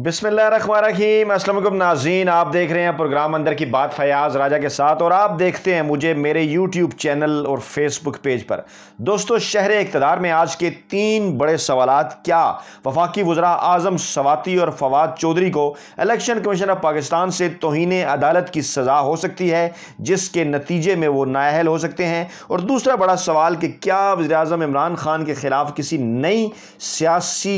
بسم اللہ الرحمن الرحیم۔ السلام علیکم ناظرین، آپ دیکھ رہے ہیں پروگرام اندر کی بات فیاض راجہ کے ساتھ، اور آپ دیکھتے ہیں مجھے میرے یوٹیوب چینل اور فیس بک پیج پر۔ دوستو، شہر اقتدار میں آج کے 3 بڑے سوالات: کیا وفاقی وزراء اعظم سواتی اور فواد چودھری کو الیکشن کمیشن آف پاکستان سے توہین عدالت کی سزا ہو سکتی ہے جس کے نتیجے میں وہ نااہل ہو سکتے ہیں؟ اور دوسرا بڑا سوال کہ کیا وزیر اعظم عمران خان کے خلاف کسی نئی سیاسی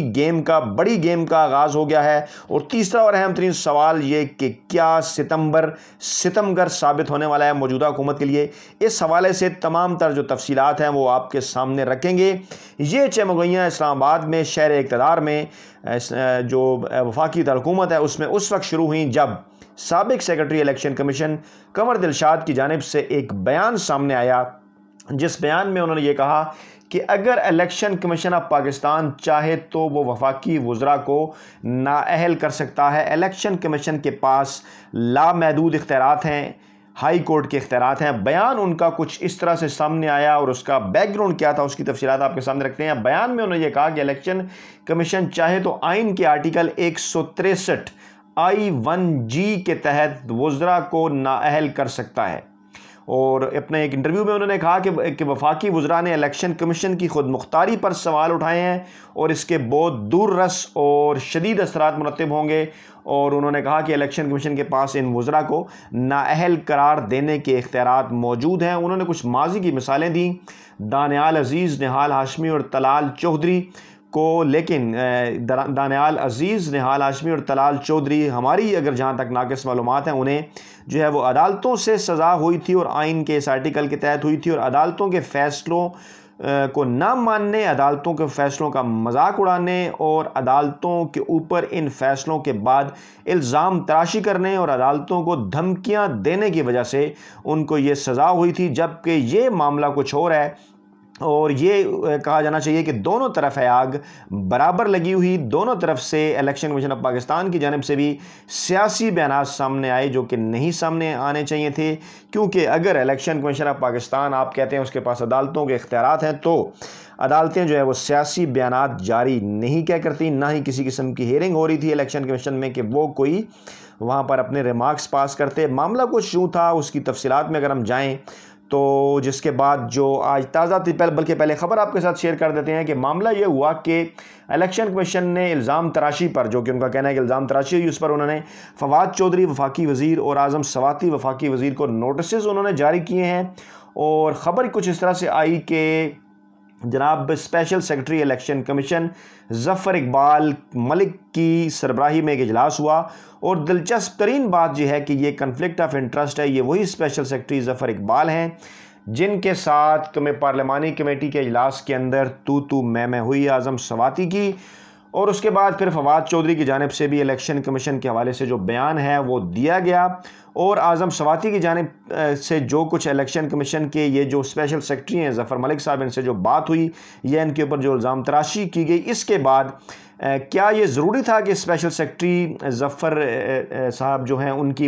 بڑی گیم کا آغاز ہو گیا ہے؟ اور تیسرا اور اہم ترین سوال یہ کہ کیا ستمگر ثابت ہونے والا ہے موجودہ حکومت کے لیے؟ اس حوالے سے تمام تر جو تفصیلات ہیں وہ آپ کے سامنے رکھیں گے۔ یہ چمگوئیاں اسلام آباد میں شہر اقتدار میں جو وفاقی حکومت ہے اس میں اس وقت شروع ہوئیں جب سابق secretary election commission Qamar Dilshad کی جانب سے ایک بیان سامنے آیا، جس بیان میں انہوں نے یہ کہا کہ اگر الیکشن کمیشن آف پاکستان چاہے تو وہ وفاقی وزراء کو نااہل کر سکتا ہے۔ الیکشن کمیشن کے پاس لامحدود اختیارات ہیں، ہائی کورٹ کے اختیارات ہیں۔ بیان ان کا کچھ اس طرح سے سامنے آیا، اور اس کا بیک گراؤنڈ کیا تھا اس کی تفصیلات آپ کے سامنے رکھتے ہیں۔ بیان میں انہوں نے یہ کہا کہ الیکشن کمیشن چاہے تو آئین کے آرٹیکل 163 I1G کے تحت وزراء کو نااہل کر سکتا ہے، اور اپنے ایک انٹرویو میں انہوں نے کہا کہ وفاقی وزراء نے الیکشن کمیشن کی خود مختاری پر سوال اٹھائے ہیں اور اس کے بہت دور رس اور شدید اثرات مرتب ہوں گے، اور انہوں نے کہا کہ الیکشن کمیشن کے پاس ان وزراء کو نااہل قرار دینے کے اختیارات موجود ہیں۔ انہوں نے کچھ ماضی کی مثالیں دیں، دانیال عزیز، نہال ہاشمی اور طلال چوہدری کو، لیکن دانیال عزیز، نہال ہاشمی اور طلال چوہدری ہماری اگر جہاں تک ناقص معلومات ہیں انہیں جو ہے وہ عدالتوں سے سزا ہوئی تھی اور آئین کے اس آرٹیکل کے تحت ہوئی تھی، اور عدالتوں کے فیصلوں کو نہ ماننے، عدالتوں کے فیصلوں کا مذاق اڑانے اور عدالتوں کے اوپر ان فیصلوں کے بعد الزام تراشی کرنے اور عدالتوں کو دھمکیاں دینے کی وجہ سے ان کو یہ سزا ہوئی تھی، جبکہ یہ معاملہ کچھ اور ہے۔ اور یہ کہا جانا چاہیے کہ دونوں طرف ہے آگ برابر لگی ہوئی، دونوں طرف سے الیکشن کمیشن آف پاکستان کی جانب سے بھی سیاسی بیانات سامنے آئے جو کہ نہیں سامنے آنے چاہیے تھے، کیونکہ اگر الیکشن کمیشن آف پاکستان آپ کہتے ہیں اس کے پاس عدالتوں کے اختیارات ہیں، تو عدالتیں جو ہے وہ سیاسی بیانات جاری نہیں کیا کرتی، نہ ہی کسی قسم کی ہیئرنگ ہو رہی تھی الیکشن کمیشن میں کہ وہ کوئی وہاں پر اپنے ریمارکس پاس کرتے۔ معاملہ کچھ یوں تھا، اس کی تفصیلات میں اگر ہم جائیں تو جس کے بعد جو آج تازہ بلکہ پہلے خبر آپ کے ساتھ شیئر کر دیتے ہیں کہ معاملہ یہ ہوا کہ الیکشن کمیشن نے الزام تراشی پر، جو کہ ان کا کہنا ہے کہ الزام تراشی ہوئی، اس پر انہوں نے فواد چودھری وفاقی وزیر اور اعظم سواتی وفاقی وزیر کو نوٹسز انہوں نے جاری کیے ہیں، اور خبر کچھ اس طرح سے آئی کہ جناب اسپیشل سیکرٹری الیکشن کمیشن ظفر اقبال ملک کی سربراہی میں ایک اجلاس ہوا، اور دلچسپ ترین بات یہ ہے کہ یہ کنفلکٹ آف انٹرسٹ ہے، یہ وہی اسپیشل سیکرٹری ظفر اقبال ہیں جن کے ساتھ پارلیمانی کمیٹی کے اجلاس کے اندر تو میں ہوئی اعظم سواتی کی، اور اس کے بعد پھر فواد چودھری کی جانب سے بھی الیکشن کمیشن کے حوالے سے جو بیان ہے وہ دیا گیا، اور اعظم سواتی کی جانب سے جو کچھ الیکشن کمیشن کے یہ جو اسپیشل سیکرٹری ہیں ظفر ملک صاحب، ان سے جو بات ہوئی یا ان کے اوپر جو الزام تراشی کی گئی، اس کے بعد کیا یہ ضروری تھا کہ اسپیشل سیکرٹری ظفر صاحب جو ہیں ان کی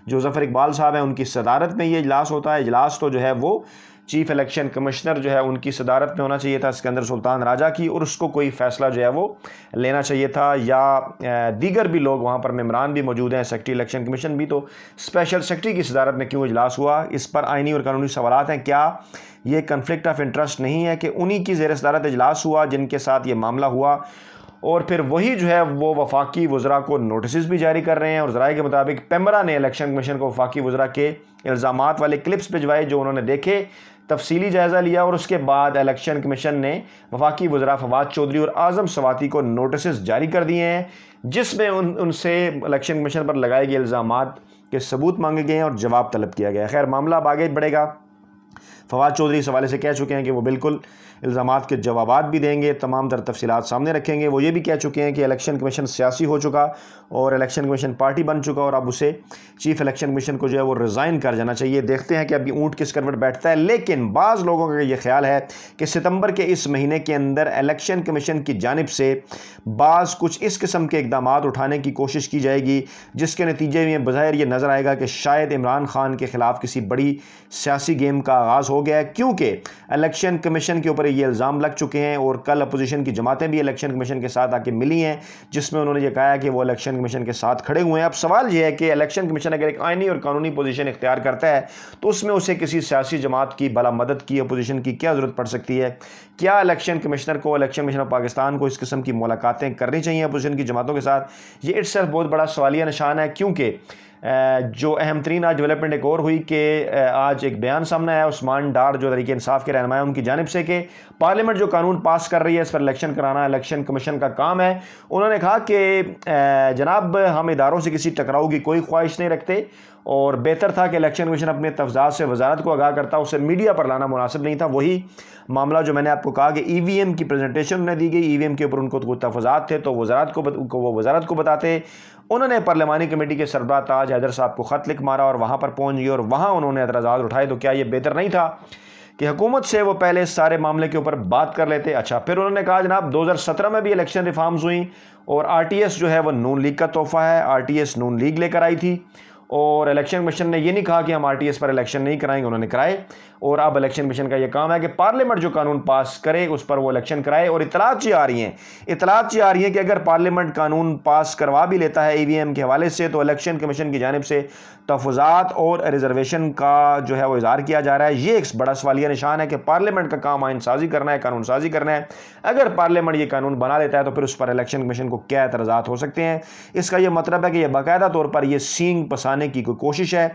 جو ظفر اقبال صاحب ہیں ان کی صدارت میں یہ اجلاس ہوتا ہے؟ اجلاس تو جو ہے وہ چیف الیکشن کمشنر جو ہے ان کی صدارت میں ہونا چاہیے تھا، اسکندر سلطان راجہ کی، اور اس کو کوئی فیصلہ جو ہے وہ لینا چاہیے تھا، یا دیگر بھی لوگ وہاں پر ممبران بھی موجود ہیں، سیکرٹری الیکشن کمیشن بھی، تو اسپیشل سیکرٹری کی صدارت میں کیوں اجلاس ہوا؟ اس پر آئینی اور قانونی سوالات ہیں۔ کیا یہ کنفلکٹ آف انٹرسٹ نہیں ہے کہ انہی کی زیر صدارت اجلاس ہوا جن کے ساتھ یہ معاملہ ہوا، اور پھر وہی جو ہے وہ وفاقی وزراء کو نوٹسز بھی جاری کر رہے ہیں؟ اور ذرائع کے مطابق پیمرا نے الیکشن کمیشن کو وفاقی وزراء کے الزامات والے کلپس بھجوائے جو انہوں نے دیکھے، تفصیلی جائزہ لیا، اور اس کے بعد الیکشن کمیشن نے وفاقی وزراء فواد چودھری اور اعظم سواتی کو نوٹسز جاری کر دیے ہیں، جس میں ان سے الیکشن کمیشن پر لگائے گئے الزامات کے ثبوت مانگے گئے ہیں اور جواب طلب کیا گیا ہے۔ خیر، معاملہ اب آگے بڑھے گا۔ فواد چودھری اس حوالے سے کہہ چکے ہیں کہ وہ بالکل الزامات کے جوابات بھی دیں گے، تمام تر تفصیلات سامنے رکھیں گے۔ وہ یہ بھی کہہ چکے ہیں کہ الیکشن کمیشن سیاسی ہو چکا اور الیکشن کمیشن پارٹی بن چکا، اور اب اسے چیف الیکشن کمیشن کو جو ہے وہ ریزائن کر جانا چاہیے۔ دیکھتے ہیں کہ ابھی اونٹ کس کروٹ بیٹھتا ہے، لیکن بعض لوگوں کا یہ خیال ہے کہ ستمبر کے اس مہینے کے اندر الیکشن کمیشن کی جانب سے کچھ اس قسم کے اقدامات اٹھانے کی کوشش کی جائے گی، جس کے نتیجے میں بظاہر یہ نظر آئے گا کہ شاید عمران خان کے خلاف کسی بڑی سیاسی گیم کا آغاز ہو ہو گیا ہے، کیونکہ الیکشن کمیشن کے اوپر یہ الزام لگ چکے ہیں اور کل اپوزیشن کی جماعتیں بھی الیکشن کمیشن کے ساتھ آ کے ملی ہیں جس میں انہوں نے یہ کہا ہے کہ وہ الیکشن کمیشن کے ساتھ کھڑے ہوئے ہیں۔ اب سوال یہ ہے کہ الیکشن کمیشن اگر ایک آئینی اور قانونی پوزیشن اختیار کرتا ہے تو اس میں اسے کسی سیاسی جماعت کی بلا مدد کی اپوزیشن کی کیا ضرورت پڑ سکتی ہے؟ کیا الیکشن کمشنر کو، الیکشن کمیشن آف پاکستان کو اس قسم کی ملاقاتیں کرنی چاہیے اپوزیشن کی جماعتوں کے ساتھ؟ یہ اٹس سیلف بہت بڑا سوالیہ نشان ہے، کیونکہ جو اہم ترین آج ڈیولپمنٹ ایک اور ہوئی کہ آج ایک بیان سامنے آیا عثمان ڈار جو تحریک انصاف کے رہنما ہیں ان کی جانب سے کہ پارلیمنٹ جو قانون پاس کر رہی ہے اس پر الیکشن کرانا الیکشن کمیشن کا کام ہے۔ انہوں نے کہا کہ جناب ہم اداروں سے کسی ٹکراؤ کی کوئی خواہش نہیں رکھتے اور بہتر تھا کہ الیکشن کمیشن اپنے تفضیلات سے وزارت کو آگاہ کرتا، اسے میڈیا پر لانا مناسب نہیں تھا۔ وہی معاملہ جو میں نے آپ کو کہا کہ ای وی ایم کی پریزنٹیشن انہیں دی گئی، ای وی ایم کے اوپر ان کو کوئی تفاضات تھے تو وہ وزارت کو بتاتے۔ انہوں نے پارلیمانی کمیٹی کے سربراہ تاج حیدر صاحب کو خط لکھ مارا اور وہاں پر پہنچ گئے اور وہاں انہوں نے اعتراضات اٹھائے۔ تو کیا یہ بہتر نہیں تھا کہ حکومت سے وہ پہلے اس سارے معاملے کے اوپر بات کر لیتے؟ اچھا، پھر انہوں نے کہا جناب 2017 میں بھی الیکشن ریفارمز ہوئیں اور آر ٹی ایس جو ہے وہ نون لیگ کا تحفہ ہے، آر ٹی ایس نون لیگ لے کر آئی تھی اور الیکشن کمیشن نے یہ نہیں کہا کہ ہم آر ٹی ایس پر الیکشن نہیں کرائیں گے، انہوں نے کرائے۔ اور اب الیکشن کمیشن کا یہ کام ہے کہ پارلیمنٹ جو قانون پاس کرے اس پر وہ الیکشن کرائے۔ اور اطلاعات یہ آ رہی ہیں کہ اگر پارلیمنٹ قانون پاس کروا بھی لیتا ہے ای وی ایم کے حوالے سے تو الیکشن کمیشن کی جانب سے تحفظات اور ریزرویشن کا جو ہے وہ اظہار کیا جا رہا ہے۔ یہ ایک بڑا سوالیہ نشان ہے کہ پارلیمنٹ کا کام آئین سازی کرنا ہے، قانون سازی کرنا ہے۔ اگر پارلیمنٹ یہ قانون بنا لیتا ہے تو پھر اس پر الیکشن کمیشن کو کیا اعتراضات ہو سکتے ہیں؟ اس کا یہ مطلب ہے کہ یہ باقاعدہ طور پر یہ سینگ پسانے کی کوئی کوشش ہے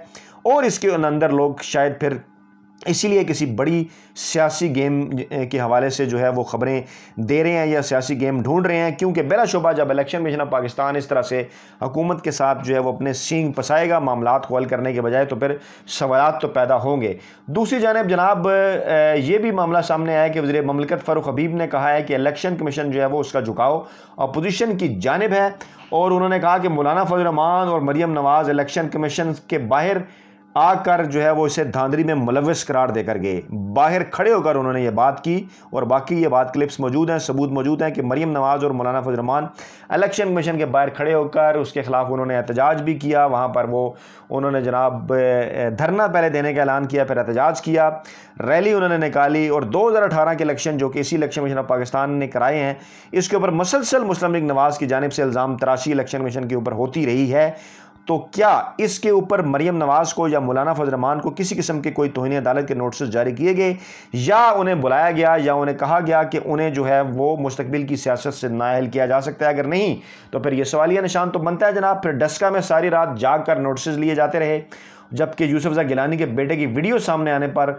اور اس کے اندر لوگ شاید پھر اسی لیے کسی بڑی سیاسی گیم کے حوالے سے جو ہے وہ خبریں دے رہے ہیں یا سیاسی گیم ڈھونڈ رہے ہیں، کیونکہ بلا شبہ جب الیکشن کمیشن آف پاکستان اس طرح سے حکومت کے ساتھ جو ہے وہ اپنے سینگ پسائے گا معاملات کو حل کرنے کے بجائے تو پھر سوالات تو پیدا ہوں گے۔ دوسری جانب جناب یہ بھی معاملہ سامنے آیا کہ وزیر مملکت فاروق حبیب نے کہا ہے کہ الیکشن کمیشن جو ہے وہ اس کا جھکاؤ اپوزیشن کی جانب ہے اور انہوں نے کہا کہ مولانا فضل الرحمان اور مریم نواز الیکشن کمیشن کے باہر آ کر جو ہے وہ اسے دھاندلی میں ملوث قرار دے کر گئے، باہر کھڑے ہو کر انہوں نے یہ بات کی اور باقی یہ بات کلپس موجود ہیں، ثبوت موجود ہیں کہ مریم نواز اور مولانا فضل الرحمان الیکشن کمیشن کے باہر کھڑے ہو کر اس کے خلاف انہوں نے احتجاج بھی کیا۔ وہاں پر انہوں نے جناب دھرنا پہلے دینے کا اعلان کیا، پھر احتجاج کیا، ریلی انہوں نے نکالی اور 2018 کے الیکشن جو کہ اسی الیکشن کمیشن آف پاکستان نے کرائے ہیں اس کے اوپر مسلسل مسلم لیگ نواز کی جانب سے الزام تراشی الیکشن کمیشن کے اوپر ہوتی رہی ہے۔ تو کیا اس کے اوپر مریم نواز کو یا مولانا فضل الرحمان کو کسی قسم کے کوئی توہین عدالت کے نوٹسز جاری کیے گئے یا انہیں بلایا گیا یا انہیں کہا گیا کہ انہیں جو ہے وہ مستقبل کی سیاست سے نااہل کیا جا سکتا ہے؟ اگر نہیں تو پھر یہ سوالیہ نشان تو بنتا ہے جناب۔ پھر ڈسکا میں ساری رات جاگ کر نوٹسز لیے جاتے رہے جبکہ یوسف رضا گیلانی کے بیٹے کی ویڈیو سامنے آنے پر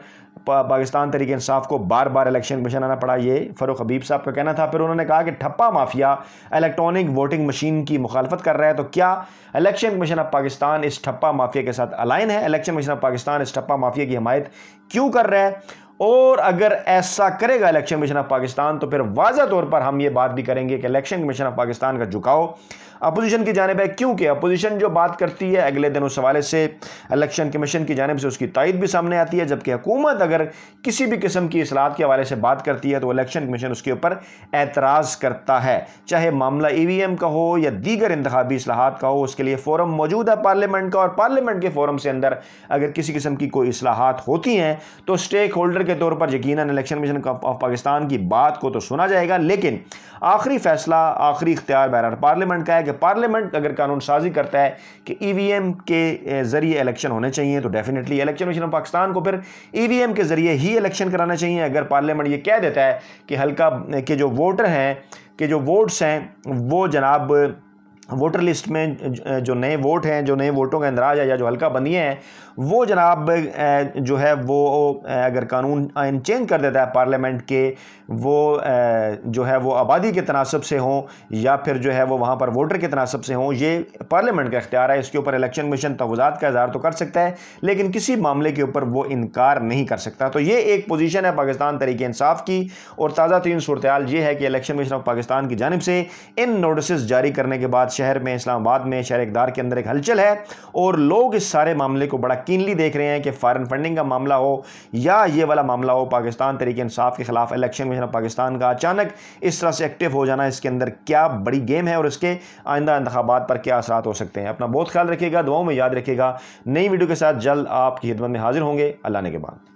پاکستان تحریک انصاف کو بار بار الیکشن کمیشن آنا پڑا، یہ فاروق حبیب صاحب کا کہنا تھا۔ پھر انہوں نے کہا کہ ٹھپا مافیا الیکٹرانک ووٹنگ مشین کی مخالفت کر رہا ہے، تو کیا الیکشن کمیشن آف پاکستان اس ٹھپا مافیا کے ساتھ الائن ہے؟ الیکشن کمیشن آف پاکستان اس ٹھپا مافیا کی حمایت کیوں کر رہا ہے؟ اور اگر ایسا کرے گا الیکشن کمیشن آف پاکستان تو پھر واضح طور پر ہم یہ بات بھی کریں گے کہ الیکشن کمیشن آف پاکستان کا جھکاؤ اپوزیشن کی جانب ہے، کیونکہ اپوزیشن جو بات کرتی ہے اگلے دن اس حوالے سے الیکشن کمیشن کی جانب سے اس کی تائید بھی سامنے آتی ہے، جبکہ حکومت اگر کسی بھی قسم کی اصلاحات کے حوالے سے بات کرتی ہے تو الیکشن کمیشن اس کے اوپر اعتراض کرتا ہے، چاہے معاملہ ای وی ایم کا ہو یا دیگر انتخابی اصلاحات کا ہو۔ اس کے لیے فورم موجود ہے پارلیمنٹ کا اور پارلیمنٹ کے فورم سے اندر اگر کسی قسم کی کوئی اصلاحات ہوتی ہیں تو اسٹیک ہولڈر کے طور پر یقیناً الیکشن کمیشن آف پاکستان کی بات کو تو سنا جائے گا، لیکن آخری فیصلہ آخری اختیار بہرحال پارلیمنٹ کا ہے کہ پارلیمنٹ اگر قانون سازی کرتا ہے کہ ای وی ایم کے ذریعے الیکشن ہونے چاہیے تو definitely election commission of Pakistan کو پھر ای وی ایم کے ذریعے ہی الیکشن کرانا چاہیے۔ اگر پارلیمنٹ یہ کہہ دیتا ہے کہ حلقہ کے جو ووٹر ہیں کہ جو ووٹس ہیں وہ جناب ووٹر لسٹ میں جو نئے ووٹ ہیں، جو نئے ووٹوں کا اندراج ہے یا جو حلقہ بندیاں ہیں وہ جناب جو ہے وہ اگر قانون آئین چینج کر دیتا ہے پارلیمنٹ کے، وہ جو ہے وہ آبادی کے تناسب سے ہوں یا پھر جو ہے وہ وہاں پر ووٹر کے تناسب سے ہوں، یہ پارلیمنٹ کا اختیار ہے۔ اس کے اوپر الیکشن کمیشن تفویضات کا اظہار تو کر سکتا ہے لیکن کسی معاملے کے اوپر وہ انکار نہیں کر سکتا۔ تو یہ ایک پوزیشن ہے پاکستان تحریک انصاف کی اور تازہ ترین صورتحال یہ ہے کہ الیکشن کمیشن آف پاکستان کی جانب سے ان نوٹسز جاری کرنے کے بعد شہر میں اسلام آباد میں شہر اقدار کے اندر ایک ہلچل ہے اور لوگ اس سارے معاملے کو بڑا کینلی دیکھ رہے ہیں کہ فارن فنڈنگ کا معاملہ ہو یا یہ والا معاملہ ہو، پاکستان تحریک انصاف کے خلاف الیکشن کمیشن آف پاکستان کا اچانک اس طرح سے ایکٹیو ہو جانا، اس کے اندر کیا بڑی گیم ہے اور اس کے آئندہ انتخابات پر کیا اثرات ہو سکتے ہیں۔ اپنا بہت خیال رکھیے گا، دعاؤں میں یاد رکھیے گا۔ نئی ویڈیو کے ساتھ جلد آپ کی خدمت میں حاضر ہوں گے۔ اللہ نے کے بعد